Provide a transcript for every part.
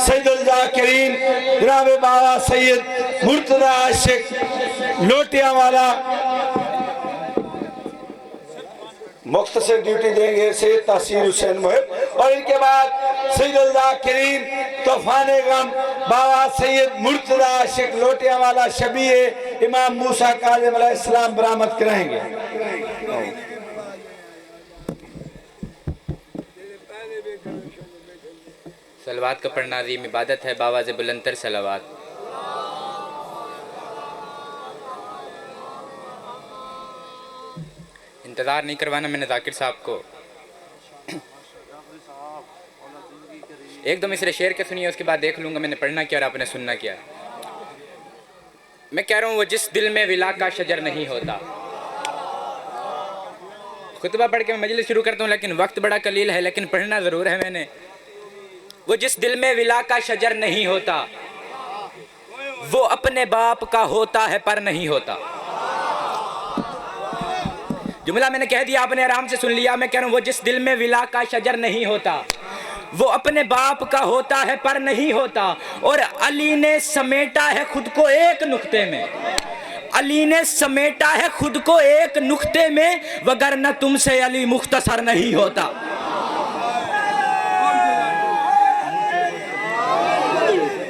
सैयदुल जाकिरीन जनाब बाबा सैयद मुर्तजा आशिक लोटिया वाला मुख्तसर ड्यूटी देंगे सैयद तासीर हुसैन मुहिब। और इनके बाद सैयदुल जाकिरीन तूफाने गम बाबा सैयद मुर्तजा आशिक लोटिया वाला शबीए इमाम मूसा काज़िम अलैहिस्सलाम बरामद कराएंगे। सलवात का पढ़ना अज़ीम इबादत है, बावाज़े बुलंदतर सलवात। इंतज़ार नहीं करवाना मैंने जाकिर साहब को। एक दो मिसरे शेर के सुनिए, उसके बाद देख लूँगा मैंने पढ़ना क्या और आपने सुनना क्या। मैं कह रहा हूँ वो जिस दिल में विला का शजर नहीं होता। खुतबा पढ़ के मैं मजलिस शुरू करता हूँ, लेकिन वक्त बड़ा कलील है, लेकिन पढ़ना ज़रूर है मैंने। वो जिस दिल में विला का शजर नहीं होता, वो अपने बाप का होता है पर नहीं होता। जुमला मैंने कह दिया, आपने आराम से सुन लिया। मैं कह रहा हूँ वो जिस दिल में विला का शजर नहीं होता, वो अपने बाप का होता है पर नहीं होता। और अली ने समेटा है खुद को एक नुक्ते में, अली ने समेटा है खुद को एक नुक्ते में, वगरना तुमसे अली मुख्तसर नहीं होता।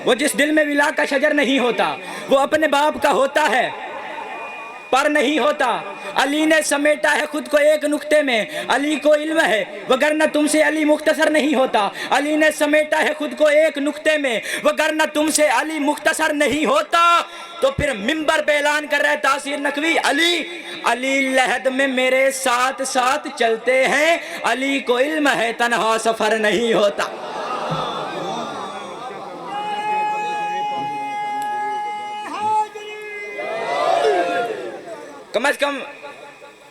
वो जिस दिल में विला का शजर नहीं होता, वो अपने बाप का होता है पर नहीं होता। अली ने समेटा है खुद को एक नुक्ते में, अली को इल्म है वगरना तुमसे अली मुख्तसर नहीं होता। अली ने समेटा है खुद को एक नुक्ते में, वगरना तुमसे अली मुख्तसर नहीं होता। तो फिर मिंबर पे ऐलान कर रहा है तासीर नकवी, अली अली लहद में मेरे साथ साथ चलते हैं, अली को इल्म है तन्हा सफर नहीं होता। कम से कम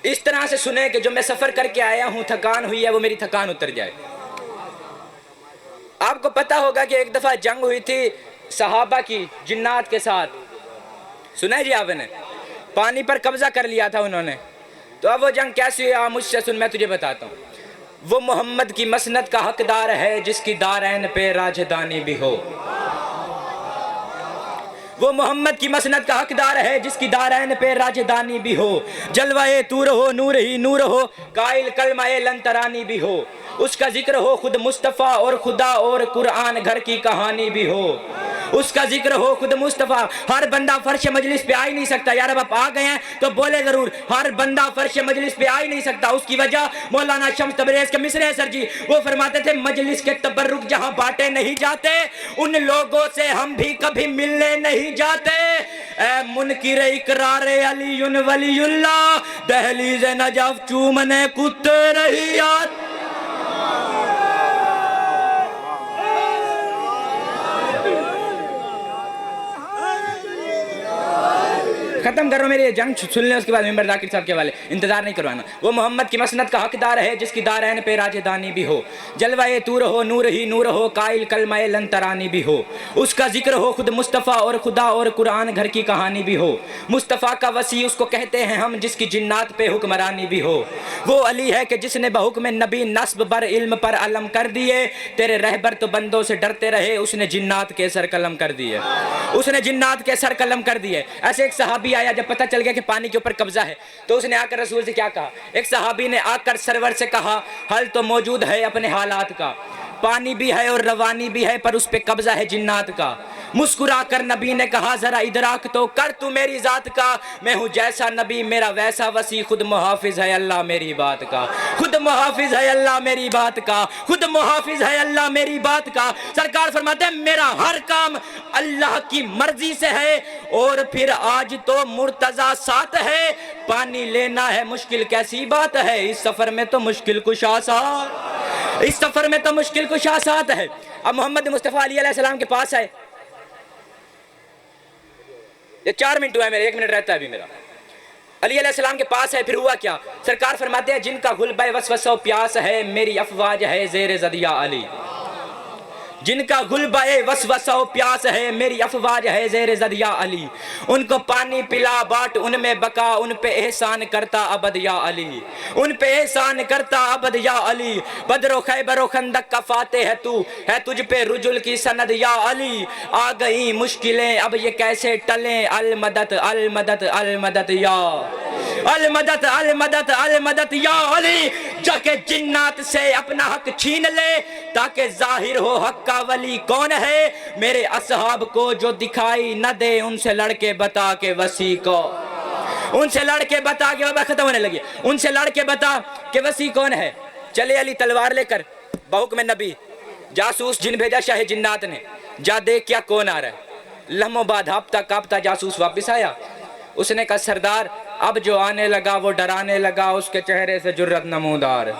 इस तरह से सुने कि जो मैं सफ़र करके आया हूँ, थकान हुई है, वो मेरी थकान उतर जाए। आपको पता होगा कि एक दफ़ा जंग हुई थी सहाबा की जिन्नात के साथ, सुना है जी आपने? पानी पर कब्ज़ा कर लिया था उन्होंने। तो अब वो जंग कैसी हुई आप मुझसे सुन, मैं तुझे बताता हूँ। वो मोहम्मद की मसनद का हकदार है जिसकी दारैन पे राजधानी भी हो। वो मोहम्मद की मसनद का हकदार है जिसकी दारैन पे राजधानी भी हो। जलवाए तूर हो, नूर ही नूर हो, काइल कलमाए लंतरानी भी हो। उसका जिक्र हो खुद मुस्तफ़ा और खुदा और कुरान घर की कहानी भी हो। उसका जिक्र हो खुद मुस्तफ़ा। हर बंदा फर्श मजलिस पे आ ही नहीं सकता। यार अब आप आ गए हैं तो बोले ज़रूर, हर बंदा फर्श मजलिस पे आ ही नहीं सकता। उसकी वजह मौलाना शम्स तबरेज़ के मिसरे हैं सर जी। वो फरमाते थे मजलिस के तबर्रुक जहाँ बांटे नहीं जाते, उन लोगों से हम भी कभी मिलने नहीं जाते। ऐ मुनकिर इकरार अलीयुन वलीयुल्लाह, दहलीज़ नजफ चूमने कुत्ते रही याद। खत्म करो मेरी जंग सुन लें, उसके बाद मेंबर जाकिर साहब के वाले इंतजार नहीं करवाना। वो मोहम्मद की मसनद का हकदार है जिसकी दारैन पे राजधानी भी हो। जलवाए तूर हो, नूर ही नूर हो, काइल कलमाए लंतरानी भी हो। उसका जिक्र हो खुद मुस्तफ़ा और खुदा और कुरान घर की कहानी भी हो। मुस्तफ़ा का वसी उसको कहते हैं हम जिसकी जिन्नात पे हुक्मरानी भी हो। वो अली है कि जिसने बहुक्म नबी नस्ब बर इल्म पर अलम कर दिए। तेरे रहबर तो बंदों से डरते रहे, उसने जिन्नात के सर कलम कर दिए। उसने जिन्नात के सर कलम कर दिए। ऐसे एक सहाबी आया, जब पता चल गया कि पानी के ऊपर कब्जा है, तो उसने आकर रसूल से क्या कहा? एक सहाबी ने आकर सरवर से कहा, हल तो मौजूद है अपने हालात का, पानी भी है और रवानी भी है, पर उस पे कब्जा है जिन्नात का। मुस्कुरा कर नबी ने कहा, जरा इदराक तो कर तू मेरी जात का। मैं हूँ जैसा नबी मेरा वैसा वसी, खुद मुहाफिज है अल्लाह मेरी बात का। खुद मुहाफिज है अल्लाह मेरी बात का। खुद मुहाफिज है अल्लाह मेरी बात का। सरकार फरमाते हैं मेरा हर काम अल्लाह की मर्जी से है। और फिर आज तो मुर्तजा साथ है, पानी लेना है मुश्किल कैसी बात है। इस सफर में तो मुश्किल कुशा साथ, इस सफर में तो मुश्किल कुशा साथ है। अब मोहम्मद मुस्तफ़ा अली अलैहिस्सलाम के पास आए। ये 4 मिनट हुआ है मेरे, 1 मिनट रहता है अभी मेरा। अली अलैहिस्सलाम के पास है, फिर हुआ क्या? सरकार फरमाते हैं जिनका गुलबे वसवसा प्यास है, मेरी अफवाज है ज़ेरे ज़दिया अली। जिनका गुलबाए वसवसा प्यास है, मेरी अफवाज है ज़ेरे ज़द या अली। उनको पानी पिला बाट उनमें बका, उन पे एहसान करता अबद या अली, उन पे एहसान करता अबद या अली। बदरो खैबरो खंदक का फाते है तू, है तुझ पे रुजुल की सनद या अली। आ गई मुश्किलें अब ये कैसे टलें, अल मदद अल मदद अल मदद या अल मदद अल मदद अल मदद या अली। जाके जिन्नात से अपना हक छीन ले, ताकि जाहिर हो हक का वली कौन है। मेरे असहाब को जो दिखाई न दे, उनसे लड़के बता के वसी को, उनसे लड़के बता के, बाबा खत्म होने लगी, उनसे लड़के बता कि वसी कौन है। चले अली तलवार लेकर बहुक में नबी, जासूस जिन भेजा शाह जिन्नात ने, जा देख क्या कौन आ रहा है। लम्हों बाद हापता कापता जासूस वापस आया। उसने कहा सरदार अब जो आने लगा वो डराने लगा, उसके चेहरे से जुर्रत नमूदार।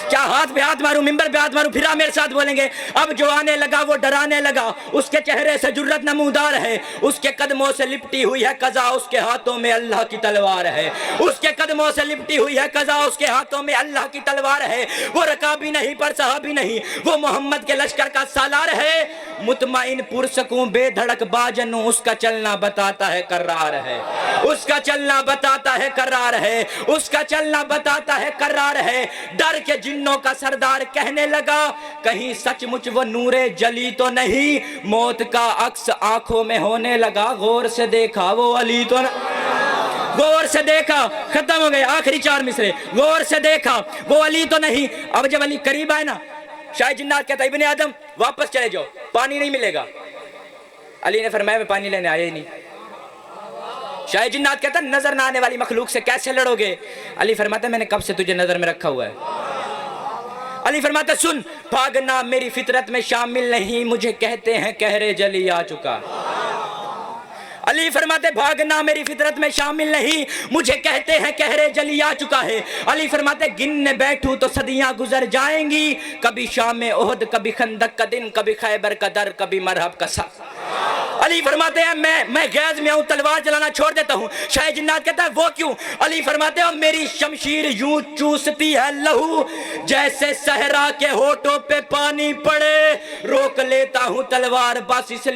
क्या हाथ पे हाथ मारूं, मिंबर पे हाथ मारूं, फिर आप मेरे साथ बोलेंगे। अब जो आने लगा वो डराने लगा, उसके चेहरे से जुर्रत नमूदार है। उसके कदमों से लिपटी हुई है कज़ा, उसके हाथों में अल्लाह की तलवार है। उसके कदमों से लिपटी हुई है कज़ा, उसके हाथों में अल्लाह की तलवार है। वो रकाबी नहीं पर सहाबी नहीं, वो मोहम्मद के लश्कर का सालार है। मुतमईन पुरसकूं बेधड़क बाजनू, उसका चलना बताता है कर्रार है, उसका चलना बताता है कर्रार है, उसका चलना बताता है कर्रार है। डर के जिन्नों का सरदार कहने लगा, कहीं सचमुच वो नूरे जली तो नहीं। मौत का अक्स आंखों में होने लगा, गौर से देखा वो अली तो न... गौर से देखा, खत्म हो गए आखिरी 4 मिसरे। गौर से देखा वो अली तो नहीं। अब जब अली करीब आए ना, शाह जिन्नात कहता इब्ने आदम वापस चले जाओ, पानी नहीं मिलेगा। अली ने फरमाया मैं पानी लेने आया ही नहीं। शाह जिन्नात कहता नजर ना आने वाली मखलूक से कैसे लड़ोगे। अली फरमाता मैंने कब से तुझे नजर में रखा हुआ है। अली फरमाता सुन, भागना मेरी फितरत में शामिल नहीं, मुझे कहते हैं कहरे जली आ चुका। अली फरमाते भागना मेरी फितरत में शामिल नहीं, मुझे कहते हैं कहरे जली आ चुका है। अली फरमाते गिनने बैठूं तो सदियां गुजर जाएंगी, कभी शाम ओहद, कभी खंदक का दिन, कभी खैबर का दर, कभी मरहब का सा। अली फरमाते हैं मैं गैज में आऊं, तलवार चलाना छोड़ देता हूं। शाह जिन्नात कहता है वो क्यों। अली फरमाते हैं मेरी शमशीर यूं चूसती है लहू, जैसे सहरा के होठों पे पानी पड़े। रोक लेता हूं तलवार बस इसलिए